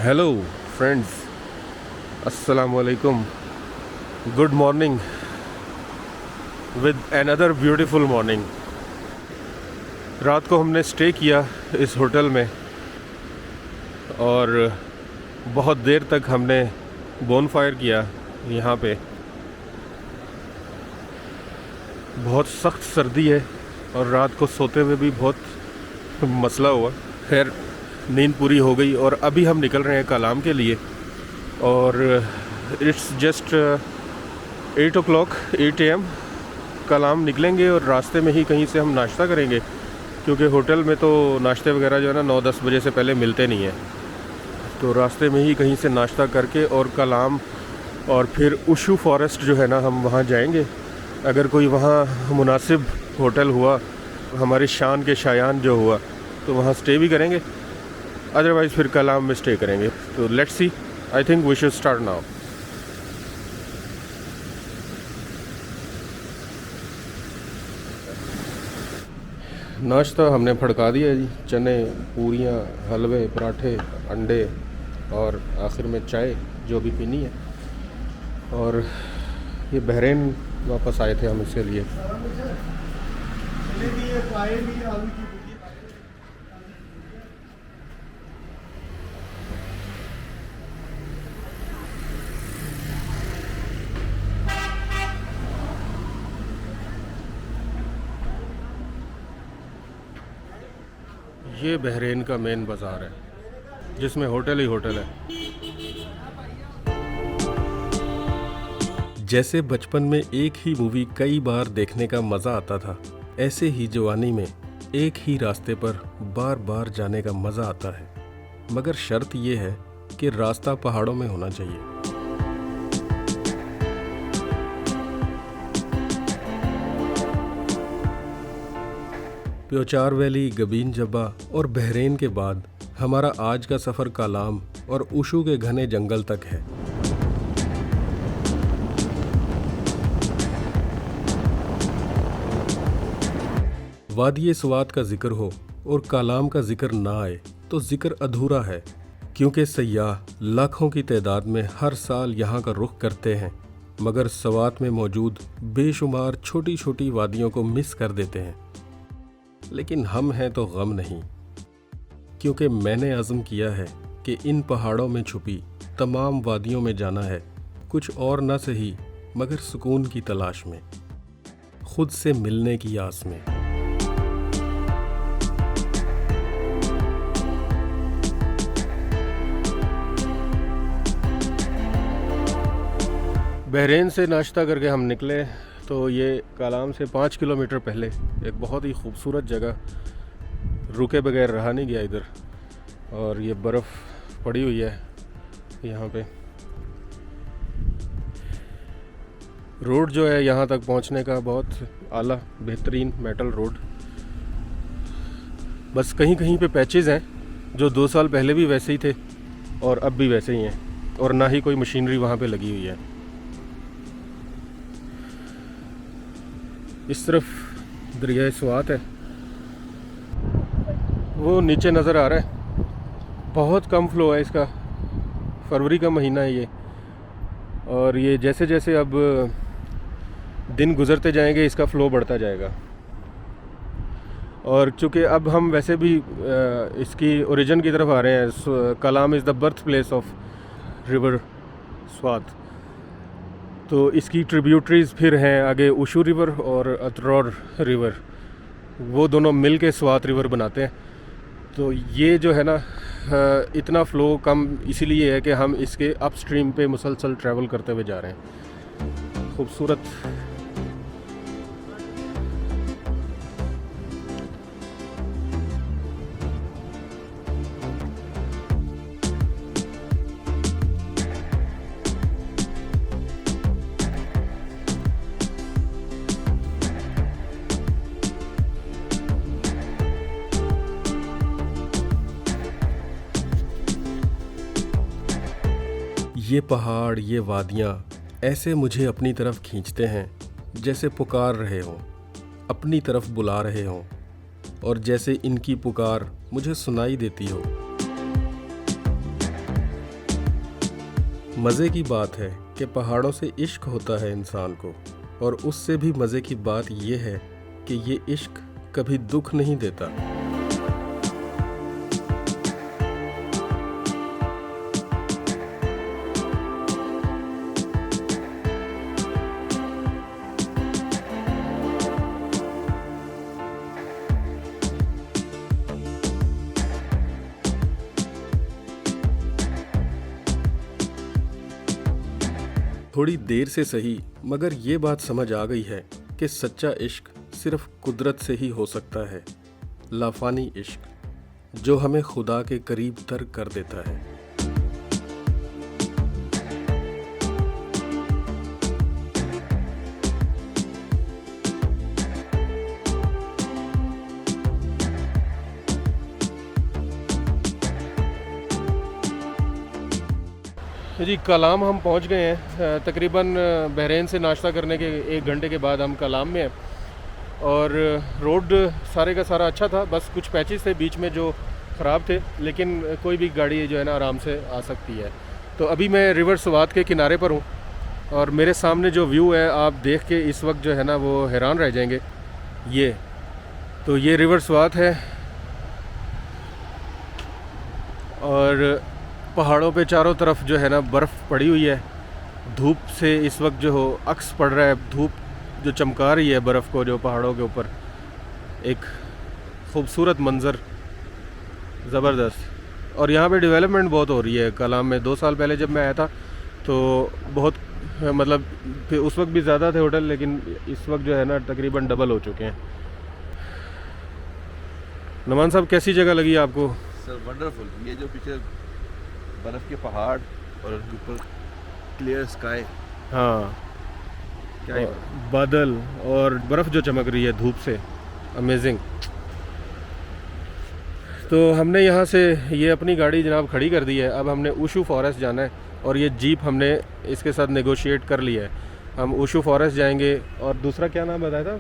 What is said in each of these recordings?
Hello friends, अस्सलाम वालेकुम। Good morning with another beautiful morning. रात को हमने स्टे किया इस होटल में और बहुत देर तक हमने बोनफायर किया यहाँ पे। बहुत सख्त सर्दी है और रात को सोते हुए भी बहुत मसला हुआ। खैर नींद पूरी हो गई और अभी हम निकल रहे हैं कलाम के लिए और इट्स जस्ट 8 o'clock 8 AM। कलाम निकलेंगे और रास्ते में ही कहीं से हम नाश्ता करेंगे क्योंकि होटल में तो नाश्ते वगैरह जो है ना 9-10 बजे से पहले मिलते नहीं हैं। तो रास्ते में ही कहीं से नाश्ता करके और कलाम और फिर उशू फॉरेस्ट जो है ना हम वहाँ जाएंगे। अगर कोई वहाँ मुनासिब होटल हुआ, हमारी शान के शायान जो हुआ, तो वहाँ स्टे भी करेंगे, अदरवाइज़ फिर कलाम में स्टे करेंगे। तो let's see, I think we should start now. नाश्ता हमने फड़का दिया जी, चने, पूरियाँ, हलवे, पराठे, अंडे और आखिर में चाय जो भी पीनी है। और ये बहरीन वापस आए थे हम इसके लिए। ये बहरीन का मेन बाज़ार है जिसमें होटल ही होटल है। जैसे बचपन में एक ही मूवी कई बार देखने का मज़ा आता था, ऐसे ही जवानी में एक ही रास्ते पर बार बार जाने का मज़ा आता है। मगर शर्त ये है कि रास्ता पहाड़ों में होना चाहिए। प्योचार वैली, गबीन जब्बा और बहरीन के बाद हमारा आज का सफ़र कलाम और उशू के घने जंगल तक है। वादी स्वात का जिक्र हो और कलाम का जिक्र ना आए तो जिक्र अधूरा है, क्योंकि सयाह लाखों की तादाद में हर साल यहाँ का रुख करते हैं, मगर स्वात में मौजूद बेशुमार छोटी छोटी वादियों को मिस कर देते हैं। लेकिन हम हैं तो गम नहीं, क्योंकि मैंने अज़्म किया है कि इन पहाड़ों में छुपी तमाम वादियों में जाना है, कुछ और न सही मगर सुकून की तलाश में, खुद से मिलने की आस में। बहरीन से नाश्ता करके हम निकले तो ये कलाम से 5 किलोमीटर पहले एक बहुत ही खूबसूरत जगह, रुके बगैर रहा नहीं गया इधर। और ये बर्फ़ पड़ी हुई है यहाँ पे। रोड जो है यहाँ तक पहुँचने का बहुत आला बेहतरीन मेटल रोड। बस कहीं कहीं पे पैचेस हैं जो 2 साल पहले भी वैसे ही थे और अब भी वैसे ही हैं, और ना ही कोई मशीनरी वहाँ पे लगी हुई है। इस तरफ दरिया स्वात है, वो नीचे नज़र आ रहा है। बहुत कम फ्लो है इसका, फरवरी का महीना है ये, और ये जैसे जैसे अब दिन गुज़रते जाएंगे इसका फ़्लो बढ़ता जाएगा। और चूँकि अब हम वैसे भी इसकी ओरिजिन की तरफ आ रहे हैं, Kalam is the birthplace of river Swat, तो इसकी ट्रिब्यूटरीज़ फिर हैं आगे उशू रिवर और अतरौर रिवर, वो दोनों मिल के स्वात रिवर बनाते हैं। तो ये जो है ना इतना फ़्लो कम इसीलिए है कि हम इसके अपस्ट्रीम पे मुसलसल ट्रैवल करते हुए जा रहे हैं। खूबसूरत ये पहाड़, ये वादियाँ ऐसे मुझे अपनी तरफ खींचते हैं जैसे पुकार रहे हों, अपनी तरफ बुला रहे हों, और जैसे इनकी पुकार मुझे सुनाई देती हो। मज़े की बात है कि पहाड़ों से इश्क होता है इंसान को, और उससे भी मज़े की बात ये है कि ये इश्क कभी दुख नहीं देता। थोड़ी देर से सही, मगर ये बात समझ आ गई है कि सच्चा इश्क सिर्फ कुदरत से ही हो सकता है। लाफानी इश्क जो हमें खुदा के करीब तर कर देता है। जी कलाम हम पहुंच गए हैं। तकरीबन बहरीन से नाश्ता करने के 1 घंटे के बाद हम कलाम में हैं, और रोड सारे का सारा अच्छा था, बस कुछ पैचेस थे बीच में जो ख़राब थे, लेकिन कोई भी गाड़ी जो है ना आराम से आ सकती है। तो अभी मैं रिवर स्वात के किनारे पर हूँ, और मेरे सामने जो व्यू है आप देख के इस वक्त जो है ना वो हैरान रह जाएंगे। ये रिवर स्वात है, और पहाड़ों पे चारों तरफ जो है ना बर्फ़ पड़ी हुई है। धूप से इस वक्त जो हो अक्स पड़ रहा है, धूप जो चमका रही है बर्फ़ को जो पहाड़ों के ऊपर, एक खूबसूरत मंज़र, ज़बरदस्त। और यहाँ पे डेवलपमेंट बहुत हो रही है कलाम में। 2 साल पहले जब मैं आया था तो बहुत मतलब उस वक्त भी ज़्यादा थे होटल, लेकिन इस वक्त जो है ना तकरीबन डबल हो चुके हैं। नमान साहब कैसी जगह लगी आपको? Sir wonderful. ये जो पीछे बर्फ़ के पहाड़ और उनके ऊपर क्लियर स्काई, हाँ क्या ही बादल और बर्फ़ जो चमक रही है धूप से, अमेजिंग। तो हमने यहाँ से ये अपनी गाड़ी जनाब खड़ी कर दी है। अब हमने ऊशु फॉरेस्ट जाना है, और ये जीप हमने इसके साथ नेगोशिएट कर लिया है। हम ऊशु फॉरेस्ट जाएंगे, और दूसरा क्या नाम बताया था?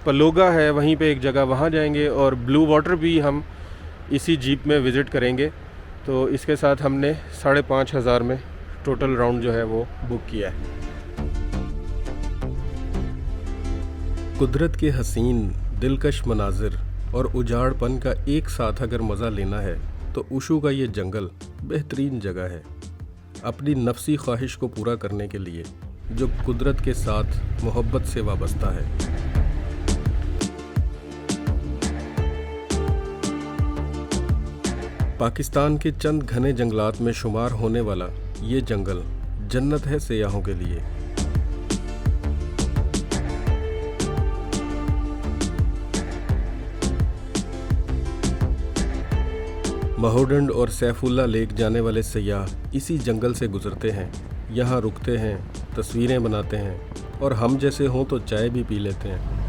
पलोगा है वहीं पे एक जगह, वहाँ जाएंगे। और ब्लू वाटर भी हम इसी जीप में विज़िट करेंगे। तो इसके साथ हमने 5,500 में टोटल राउंड जो है वो बुक किया है। कुदरत के हसीन दिलकश मनाजिर और उजाड़पन का एक साथ अगर मज़ा लेना है तो ऊशु का ये जंगल बेहतरीन जगह है, अपनी नफ्सी ख्वाहिश को पूरा करने के लिए जो कुदरत के साथ मोहब्बत से वाबस्ता है। पाकिस्तान के चंद घने जंगलात में शुमार होने वाला ये जंगल जन्नत है सयाहों के लिए। महोडंड और सैफुल्ला लेक जाने वाले सयाह इसी जंगल से गुजरते हैं, यहाँ रुकते हैं, तस्वीरें बनाते हैं, और हम जैसे हों तो चाय भी पी लेते हैं।